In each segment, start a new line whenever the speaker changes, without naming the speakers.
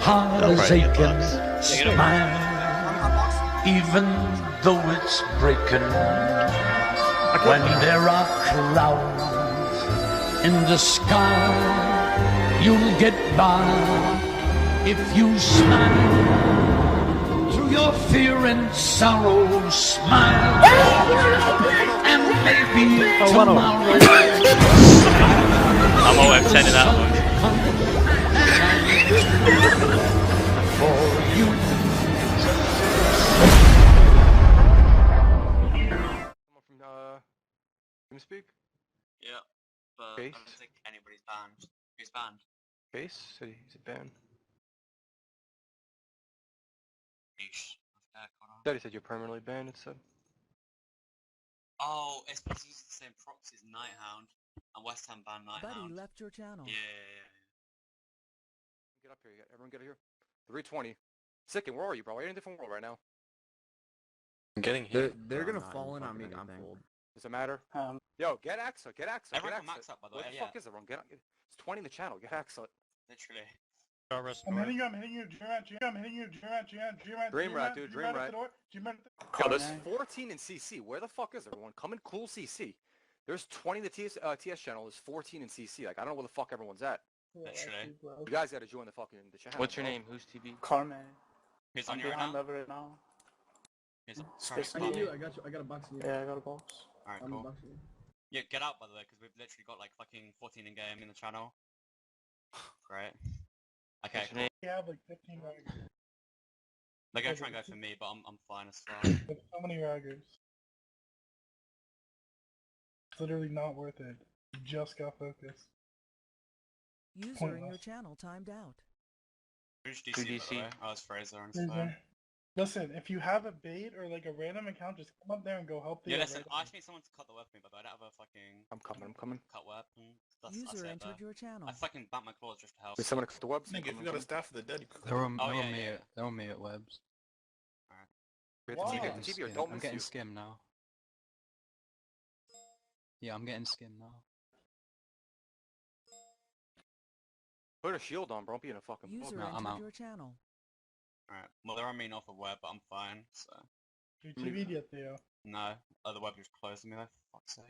heart is aching, smile, even though it's breaking. When there are clouds in the sky, you'll get by if you smile through your fear and sorrow. Smile, and maybe tomorrow.
I'm all F10 in that one.
For you.
Someone from TeamSpeak?
Yeah, but
Case?
I don't think anybody's banned. Who's banned?
Case? Said he's a ban.
Yeesh.
Said he said you're permanently banned, it said.
Oh, it's because he's the same proxy as Nighthound, and West Ham banned Nighthound.
Buddy left your channel.
Yeah.
Get up here, everyone get here. 320. Sicken, where are you, bro? You're in a different world right now.
I'm getting hit.
They're gonna fall in on me. I'm full.
Does it matter? Yo, get Axel, get Axel,
Everyone
get
can
Axel.
max up, by the
What
way,
the
yeah.
fuck is everyone? Get it's 20 in the channel, get Axel.
Literally.
I'm hitting you, I'm hitting you,
Dream rat, dude, dream rat. Yo, there's 14 in CC. Where the fuck is everyone? Come in cool CC. There's 20 in the TS channel, there's 14 in CC. Like, I don't know where the fuck everyone's at.
Literally.
You guys gotta join the fucking channel.
What's your
bro.
name? Who's TB?
Carmen.
Who's
I'm
on your
behind
account?
over it now.
Who's on
Space
your account?
I got you, I got a box in you. Yeah, I got a box.
Alright, cool. Yeah, get out, by the way, because we've literally got like fucking 14 in game in the channel. Great. Okay,
What's your
cool.
name?
We have like 15 raggers.
They're gonna try and go for me, but I'm fine as well.
There's so many raggers. It's literally not worth it. You just got focused.
User in your channel timed out.
Who's DC, by the
DC?
way? Oh, it's Fraser and
Fraser.
stuff.
Listen, if you have a bait or like a random account, just come up there and go help the
Yeah, listen,
random-
I just need someone to cut the web for me, but I don't have a fucking
I'm coming.
cut web. That's
User
it,
entered
though.
your channel.
I fucking banked my claws just to help.
Wait, someone cut the webs?
Nigga, if you got a staff for the dead, you could.
They're on,
Oh,
they're
yeah,
on me.
yeah.
They're on me at webs.
Hit
Wow.
the
I'm
TV,
getting
the TV, or
skim.
don't
I'm
miss
getting
you.
skim now. Yeah, I'm getting skim now.
Put a shield on, bro. Don't be in a fucking boat.
User
No, I'm
entered
out.
your channel.
Alright, well they're on me off of web, but I'm fine, so...
You TV'd yet, Theo.
No, the web just closed me though, for fuck's sake.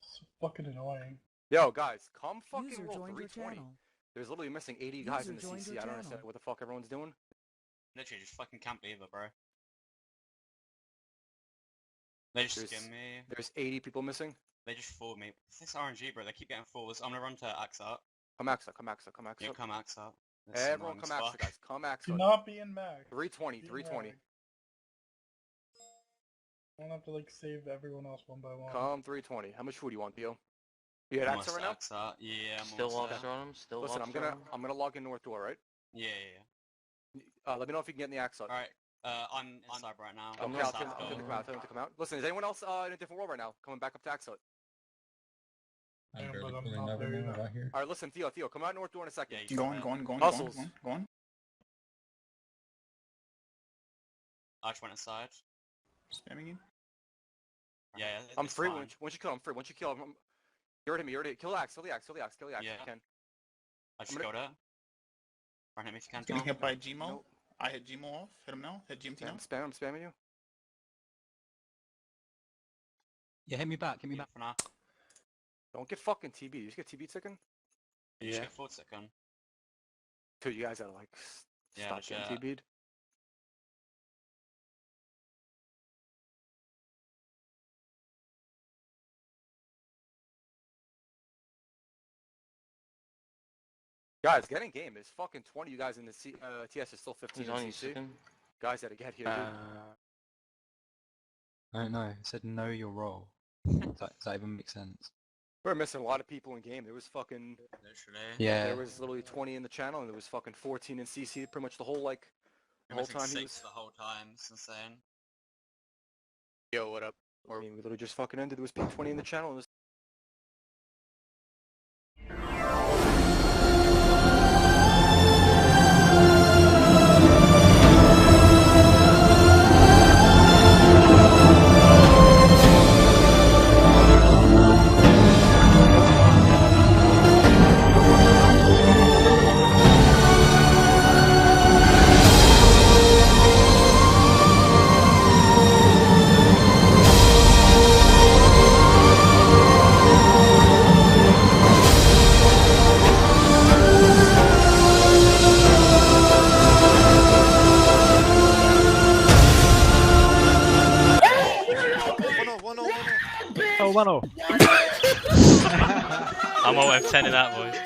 So fucking annoying.
Yo, guys, come fucking
User
roll
joined your
320.
channel.
There's literally missing 80 guys
User
in the
joined
CC.
your
I don't
channel.
understand what the fuck everyone's doing.
Literally just fucking can't believe it, bro. They just
There's-
skim me,
There's 80 people missing.
they just fooled me. This RNG, bro, they keep getting fools. I'm gonna run to axe up.
Come Axa, come Axa, come
Yeah,
Axa.
come axe up. This is
Everyone
annoying
come
as
Axa,
fuck.
guys. Come
Do
Axa.
not be in mag.
320,
Be in
320.
mag. I don't have to like save everyone else one by one.
Come 320. How much food do you want, Theo? You had
I'm
Axa
almost
right now?
axe up. Yeah, I'm
Still
almost
lobster
there.
on him? Still
Listen,
lobster on him?
I'm gonna log in north door, right?
Yeah.
Let me know if you can get in the Axa.
Alright, I'm inside right now.
Okay,
I'm
I'll
not
tell
South
them to
door.
come out. Tell them to come out. Listen, is anyone else in a different world right now? Coming back up to Axa.
Yeah, but I'm not there yet.
All right, listen, Theo, come out north door in a second.
Yeah, you
Going.
Hustles.
I just went inside.
Spamming you.
Yeah,
I'm
it's
free.
fine.
Once you kill him, I'm free. Once you kill him, you already hit me. You already kill the Axe. Kill the Axe. Kill the Axe. Kill the Axe.
Yeah.
You can.
I just
I'm gonna-
killed it. Run hit me if you can.
Getting
Tom.
hit by Gmo.
Nope.
I hit Gmo off. Hit him now. Hit GMT now.
I'm spamming you.
Yeah, hit me back. Hit me
Yeah,
back.
for now.
Don't get fucking TB. You just get TB chicken.
You should get forward second.
Dude, you guys gotta like
Yeah,
stop getting
legit.
TB'd. Guys, get in game. There's fucking 20 you guys in the TS is still 15
He's
in
on you,
CC.
Sicken.
Guys gotta get here, dude.
I don't know. It said know your role. Does that even make sense?
We're missing a lot of people in game. There was fucking...
Literally.
Yeah.
There was literally 20 in the channel, and there was fucking 14 in CC. Pretty much the whole, like... The
We're
whole
missing
time he
6
was...
the whole time. It's insane.
Yo, what up? I mean, we literally just fucking ended. There was 20 in the channel, and
Oh, 1-0.
I'm all F10 in that, boys.